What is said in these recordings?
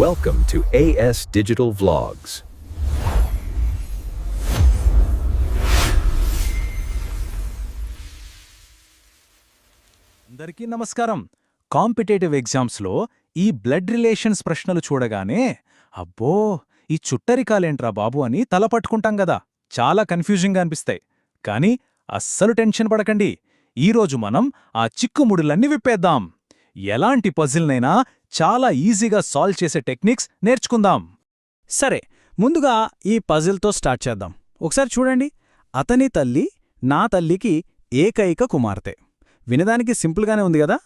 Welcome to AS Digital Vlogs. అందరికీ నమస్కారం. Competitive ఎగ్జామ్స్లో ఈ బ్లడ్ రిలేషన్స్ ప్రశ్నలు చూడగానే అబ్బో ఈ చుట్టరికాలేంట్రా బాబు అని తలపట్టుకుంటాం గదా, చాలా కన్ఫ్యూజింగ్గా అనిపిస్తాయి. కానీ అస్సలు టెన్షన్ పడకండి, ఈరోజు మనం ఆ చిక్కుముడులన్నీ విప్పేద్దాం. ఎలాంటి పజిల్నైనా చాలా ఈజీగా సాల్వ్ చేసే టెక్నిక్స్ నేర్చుకుందాం. సరే, ముందుగా ఈ పజిల్తో స్టార్ట్ చేద్దాం. ఒకసారి చూడండి, అతని తల్లి నా తల్లికి ఏకైక కుమార్తె. వినడానికి సింపుల్గానే ఉంది గదా,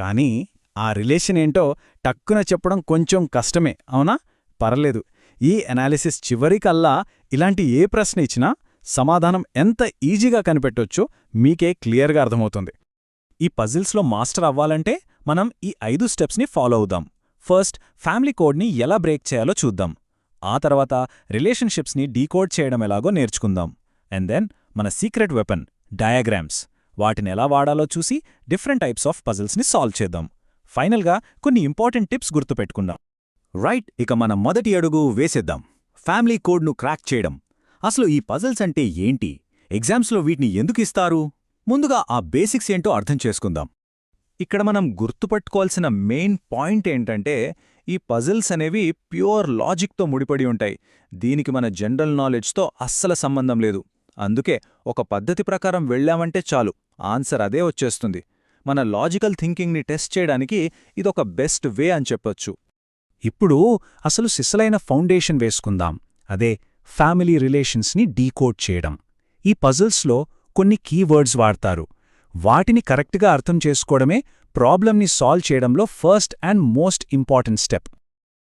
కానీ ఆ రిలేషన్ ఏంటో టక్కున చెప్పడం కొంచెం కష్టమే, అవునా? పర్లేదు, ఈ అనాలిసిస్ చివరికల్లా ఇలాంటి ఏ ప్రశ్న ఇచ్చినా సమాధానం ఎంత ఈజీగా కనిపెట్టొచ్చో మీకే క్లియర్గా అర్థమవుతుంది. ఈ పజిల్స్లో మాస్టర్ అవ్వాలంటే మనం ఈ 5 స్టెప్స్ని ఫాలో అవుదాం. ఫస్ట్, ఫ్యామిలీ కోడ్ని ఎలా బ్రేక్ చేయాలో చూద్దాం. ఆ తర్వాత రిలేషన్షిప్స్ని డీకోడ్ చేయడం ఎలాగో నేర్చుకుందాం. అండ్ దెన్ మన సీక్రెట్ వెపన్ డయాగ్రామ్స్, వాటిని ఎలా వాడాలో చూసి డిఫరెంట్ టైప్స్ ఆఫ్ పజిల్స్ని సాల్వ్ చేద్దాం. ఫైనల్గా కొన్ని ఇంపార్టెంట్ టిప్స్ గుర్తుపెట్టుకుందాం. రైట్, ఇక మన మొదటి అడుగు వేసేద్దాం. ఫ్యామిలీ కోడ్ను క్రాక్ చేయడం. అసలు ఈ పజిల్స్ అంటే ఏంటి, ఎగ్జామ్స్లో వీటిని ఎందుకు ఇస్తారు? ముందుగా ఆ బేసిక్స్ ఏంటో అర్థం చేసుకుందాం. ఇక్కడ మనం గుర్తుపట్టుకోవాల్సిన మెయిన్ పాయింట్ ఏంటంటే, ఈ పజిల్స్ అనేవి ప్యూర్ లాజిక్తో ముడిపడి ఉంటాయి. దీనికి మన జనరల్ నాలెడ్జ్తో అస్సలు సంబంధం లేదు. అందుకే ఒక పద్ధతి ప్రకారం వెళ్ళామంటే చాలు, ఆన్సర్ అదే వచ్చేస్తుంది. మన లాజికల్ థింకింగ్ని టెస్ట్ చేయడానికి ఇదొక బెస్ట్ వే అని చెప్పొచ్చు. ఇప్పుడు అసలు సిసలైన ఫౌండేషన్ వేసుకుందాం, అదే ఫ్యామిలీ రిలేషన్స్ని డీకోడ్ చేయడం. ఈ పజిల్స్లో కొన్ని కీవర్డ్స్ వాడతారు. వాటిని కరెక్ట్గా అర్థం చేసుకోవడమే ప్రాబ్లంని సాల్వ్ చేయడంలో first and most important step.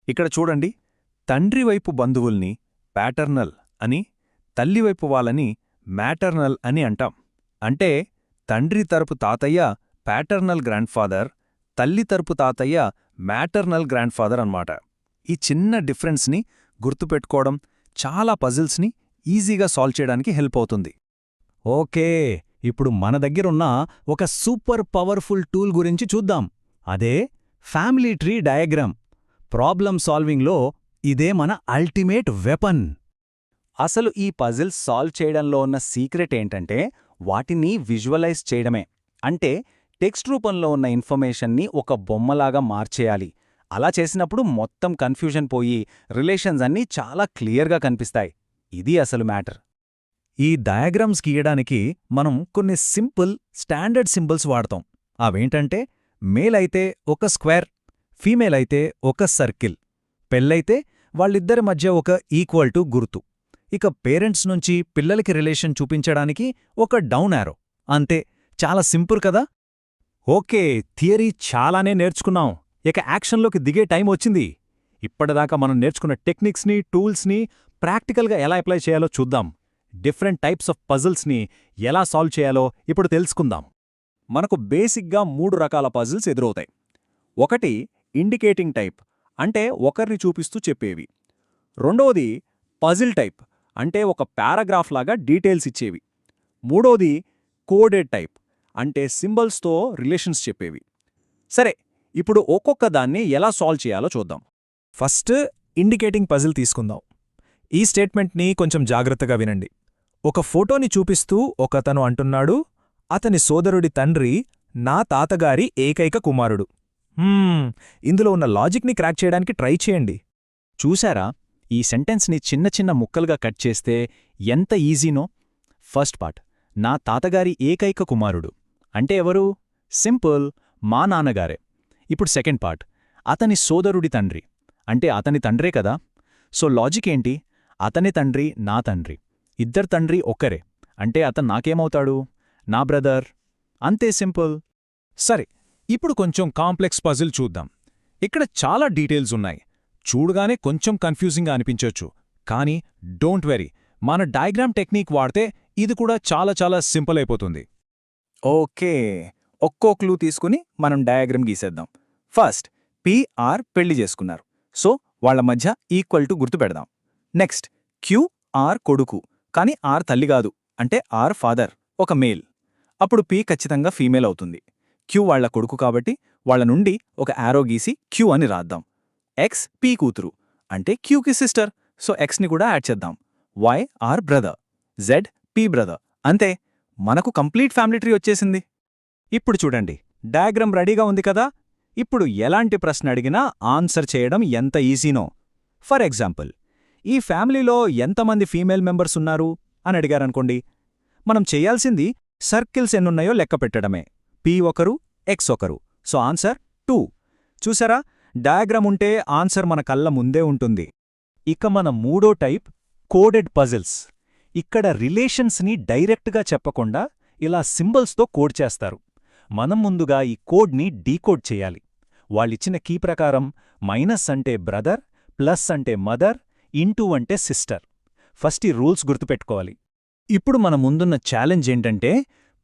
ఇక్కడ చూడండి, తండ్రి వైపు బంధువుల్ని ప్యాటర్నల్ అని, తల్లివైపు వాళ్ళని మ్యాటర్నల్ అని అంటాం. అంటే తండ్రి తరపు తాతయ్య ప్యాటర్నల్ గ్రాండ్ఫాదర్, తల్లి తరపు తాతయ్య మ్యాటర్నల్ గ్రాండ్ఫాదర్ అన్నమాట. ఈ చిన్న డిఫరెన్స్ని గుర్తుపెట్టుకోవడం చాలా పజిల్స్ని ఈజీగా సాల్వ్ చేయడానికి హెల్ప్ అవుతుంది. ఓకే, ఇప్పుడు మన దగ్గరున్న ఒక సూపర్ పవర్ఫుల్ టూల్ గురించి చూద్దాం. అదే ఫ్యామిలీ ట్రీ డయాగ్రామ్. ప్రాబ్లం సాల్వింగ్లో ఇదే మన అల్టిమేట్ వెపన్. అసలు ఈ పజిల్స్ సాల్వ్ చేయడంలో ఉన్న సీక్రెట్ ఏంటంటే, వాటిని విజువలైజ్ చేయడమే. అంటే టెక్స్ట్ రూపంలో ఉన్న ఇన్ఫర్మేషన్ని ఒక బొమ్మలాగా మార్చేయాలి. అలా చేసినప్పుడు మొత్తం కన్ఫ్యూజన్ పోయి రిలేషన్స్ అన్నీ చాలా క్లియర్గా కనిపిస్తాయి. ఇది అసలు మ్యాటర్. ఈ డయాగ్రామ్స్ గీయడానికి మనం కొన్ని సింపుల్ స్టాండర్డ్ సింబల్స్ వాడతాం. అవేంటంటే, మేల్ అయితే ఒక స్క్వేర్, ఫీమేల్ అయితే ఒక సర్కిల్, పెళ్ళైతే వాళ్ళిద్దరి మధ్య ఒక ఈక్వల్ టు గుర్తు, ఇక పేరెంట్స్ నుంచి పిల్లలకి రిలేషన్ చూపించడానికి ఒక డౌన్ యారో. అంతే, చాలా సింపుల్ కదా. ఓకే, థియరీ చాలానే నేర్చుకున్నాం, ఇక యాక్షన్లోకి దిగే టైం వచ్చింది. ఇప్పటిదాకా మనం నేర్చుకున్న టెక్నిక్స్ని, టూల్స్ని ప్రాక్టికల్గా ఎలా అప్లై చేయాలో చూద్దాం. డిఫరెంట్ టైప్స్ ఆఫ్ పజిల్స్ని ఎలా సాల్వ్ చేయాలో ఇప్పుడు తెలుసుకుందాం. మనకు బేసిక్గా 3 రకాల పజిల్స్ ఎదురవుతాయి. ఒకటి ఇండికేటింగ్ టైప్, అంటే ఒకరిని చూపిస్తూ చెప్పేవి. రెండోది పజిల్ టైప్, అంటే ఒక పారాగ్రాఫ్ లాగా డీటెయిల్స్ ఇచ్చేవి. మూడోది కోడెడ్ టైప్, అంటే సింబల్స్తో రిలేషన్స్ చెప్పేవి. సరే, ఇప్పుడు ఒక్కొక్క దాన్ని ఎలా సాల్వ్ చేయాలో చూద్దాం. ఫస్ట్ ఇండికేటింగ్ పజిల్ తీసుకుందాం. ఈ స్టేట్మెంట్ని కొంచెం జాగ్రత్తగా వినండి. ఒక ఫోటోని చూపిస్తూ ఒకతను అంటున్నాడు, అతని సోదరుడి తండ్రి నా తాతగారి ఏకైక కుమారుడు. ఇందులో ఉన్న లాజిక్ని క్రాక్ చేయడానికి ట్రై చేయండి. చూశారా, ఈ సెంటెన్స్ని చిన్న చిన్న ముక్కలుగా కట్ చేస్తే ఎంత ఈజీనో. ఫస్ట్ పార్ట్, నా తాతగారి ఏకైక కుమారుడు అంటే ఎవరు? సింపుల్, మా నాన్నగారే. ఇప్పుడు సెకండ్ పార్ట్, అతని సోదరుడి తండ్రి అంటే అతని తండ్రే కదా. సో లాజిక్ ఏంటి? అతని తండ్రి నా తండ్రి, ఇద్దరు తండ్రి ఒక్కరే, అంటే అతను నాకేమవుతాడు? నా బ్రదర్. అంతే సింపుల్. సరే, ఇప్పుడు కొంచెం కాంప్లెక్స్ పజిల్ చూద్దాం. ఇక్కడ చాలా డీటెయిల్స్ ఉన్నాయి. చూడగానే కొంచెం కన్ఫ్యూజింగ్గా అనిపించొచ్చు, కానీ డోంట్ వెరీ, మన డయాగ్రామ్ టెక్నిక్ వాడితే ఇది కూడా చాలా చాలా సింపుల్ అయిపోతుంది. ఓకే, ఒక్కో క్లూ తీసుకుని మనం డయాగ్రామ్ గీసేద్దాం. ఫస్ట్, పిఆర్ పెళ్లి చేసుకున్నారు, సో వాళ్ల మధ్య ఈక్వల్ టు గుర్తు పెడదాం. నెక్స్ట్, క్యూఆర్ కొడుకు, కానీ ఆర్ తల్లి కాదు, అంటే ఆర్ ఫాదర్, ఒక మేల్. అప్పుడు పి ఖచ్చితంగా ఫీమేల్ అవుతుంది. క్యూ వాళ్ల కొడుకు కాబట్టి వాళ్ల నుండి ఒక యారో గీసి క్యూ అని రాద్దాం. ఎక్స్ పి కూతురు అంటే క్యూకి సిస్టర్, సో ఎక్స్ని కూడా యాడ్ చేద్దాం. Y R brother, Z P brother. అంతే, మనకు కంప్లీట్ ఫ్యామిలీ ట్రీ వచ్చేసింది. ఇప్పుడు చూడండి, డయాగ్రామ్ రెడీగా ఉంది కదా. ఇప్పుడు ఎలాంటి ప్రశ్న అడిగినా ఆన్సర్ చేయడం ఎంత ఈజీనో. ఫర్ ఎగ్జాంపుల్, ఈ ఫ్యామిలీలో ఎంతమంది ఫీమేల్ మెంబర్స్ ఉన్నారు అని అడిగారనుకోండి, మనం చేయాల్సింది సర్కిల్స్ ఎన్నున్నాయో లెక్క పెట్టడమే. పి ఒకరు, ఎక్స్ ఒకరు, సో ఆన్సర్ 2. చూసారా, డయాగ్రామ్ ఉంటే ఆన్సర్ మన కళ్ళ ముందే ఉంటుంది. ఇక మన మూడో టైప్ కోడెడ్ పజిల్స్. ఇక్కడ రిలేషన్స్ని డైరెక్ట్గా చెప్పకుండా ఇలా సింబల్స్తో కోడ్ చేస్తారు. మనం ముందుగా ఈ కోడ్ని డీకోడ్ చేయాలి. వాళ్ళిచ్చిన కీ ప్రకారం మైనస్ అంటే బ్రదర్, ప్లస్ అంటే మదర్, ఇంటూ అంటే సిస్టర్. ఫస్ట్ ఈ రూల్స్ గుర్తుపెట్టుకోవాలి. ఇప్పుడు మన ముందున్న ఛాలెంజ్ ఏంటంటే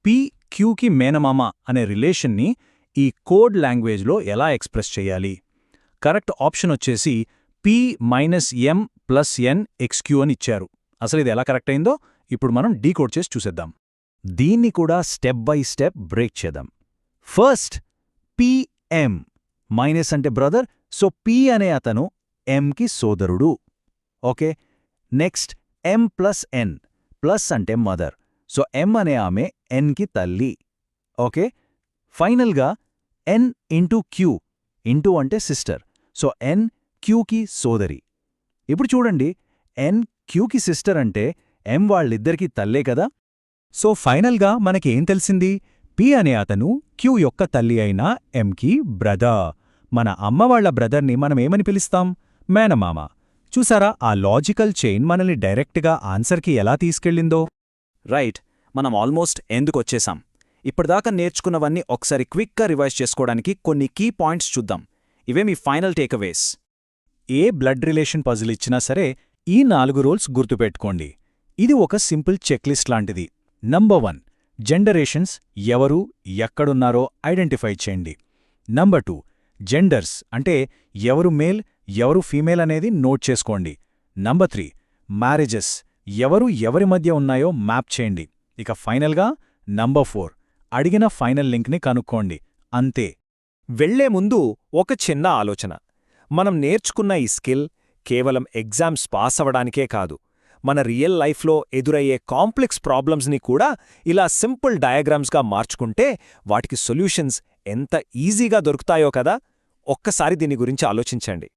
పి క్యూకి మేనమామ అనే రిలేషన్ని ఈ కోడ్ లాంగ్వేజ్లో ఎలా ఎక్స్ప్రెస్ చేయాలి. కరెక్ట్ ఆప్షన్ వచ్చేసి P-M+N(XQ) అని ఇచ్చారు. అసలు ఇది ఎలా కరెక్ట్ అయిందో ఇప్పుడు మనం డీకోడ్ చేసి చూసేద్దాం. దీన్ని కూడా స్టెప్ బై స్టెప్ బ్రేక్ చేద్దాం. ఫస్ట్ PM, మైనస్ అంటే బ్రదర్, సో P అనే అతను Mకి సోదరుడు. ఓకే, నెక్స్ట్ M+N, ప్లస్ అంటే మదర్, సో M అనే ఆమె Nకి తల్లి. ఓకే, ఫైనల్గా N ఇంటూ Q, ఇంటూ అంటే సిస్టర్, సో N Qకి సోదరి. ఇప్పుడు చూడండి, N Qకి సిస్టర్ అంటే M వాళ్ళిద్దరికీ తల్లే కదా. సో ఫైనల్గా మనకి ఏం తెలిసింది? P అనే అతను Q యొక్క తల్లి అయిన Mకి బ్రదర్. మన అమ్మవాళ్ల బ్రదర్ని మనమేమని పిలుస్తాం? మేనమామ. చూసారా, ఆ లాజికల్ చైన్ మనల్ని డైరెక్ట్గా ఆన్సర్కి ఎలా తీసుకెళ్ళిందో. రైట్, మనం ఆల్మోస్ట్ ఎందుకొచ్చేసాం. ఇప్పటిదాకా నేర్చుకున్నవన్నీ ఒకసారి క్విక్గా రివైజ్ చేసుకోవడానికి కొన్ని కీ పాయింట్స్ చూద్దాం. ఇవే మీ ఫైనల్ టేక్అవేస్. ఏ బ్లడ్ రిలేషన్ పజిల్ ఇచ్చినా సరే ఈ 4 రూల్స్ గుర్తుపెట్టుకోండి. ఇది ఒక సింపుల్ చెక్లిస్ట్ లాంటిది. నంబర్ 1, జెండరేషన్స్, ఎవరు ఎక్కడున్నారో ఐడెంటిఫై చేయండి. నంబర్ 2, జెండర్స్ అంటే ఎవరు మేల్ ఎవరు ఫీమేల్ అనేది నోట్ చేసుకోండి. నంబర్ 3, మ్యారేజెస్, ఎవరు ఎవరి మధ్య ఉన్నాయో మ్యాప్ చేయండి. ఇక ఫైనల్గా నంబర్ 4, అడిగిన ఫైనల్ లింక్ని కనుక్కోండి. అంతే. వెళ్లే ముందు ఒక చిన్న ఆలోచన. మనం నేర్చుకున్న ఈ స్కిల్ కేవలం ఎగ్జామ్స్ పాస్ అవడానికే కాదు, మన రియల్ లైఫ్లో ఎదురయ్యే కాంప్లెక్స్ ప్రాబ్లమ్స్ని కూడా ఇలా సింపుల్ డయాగ్రామ్స్గా మార్చుకుంటే వాటికి సొల్యూషన్స్ ఎంత ఈజీగా దొరుకుతాయో కదా. ఒక్కసారి దీని గురించి ఆలోచించండి.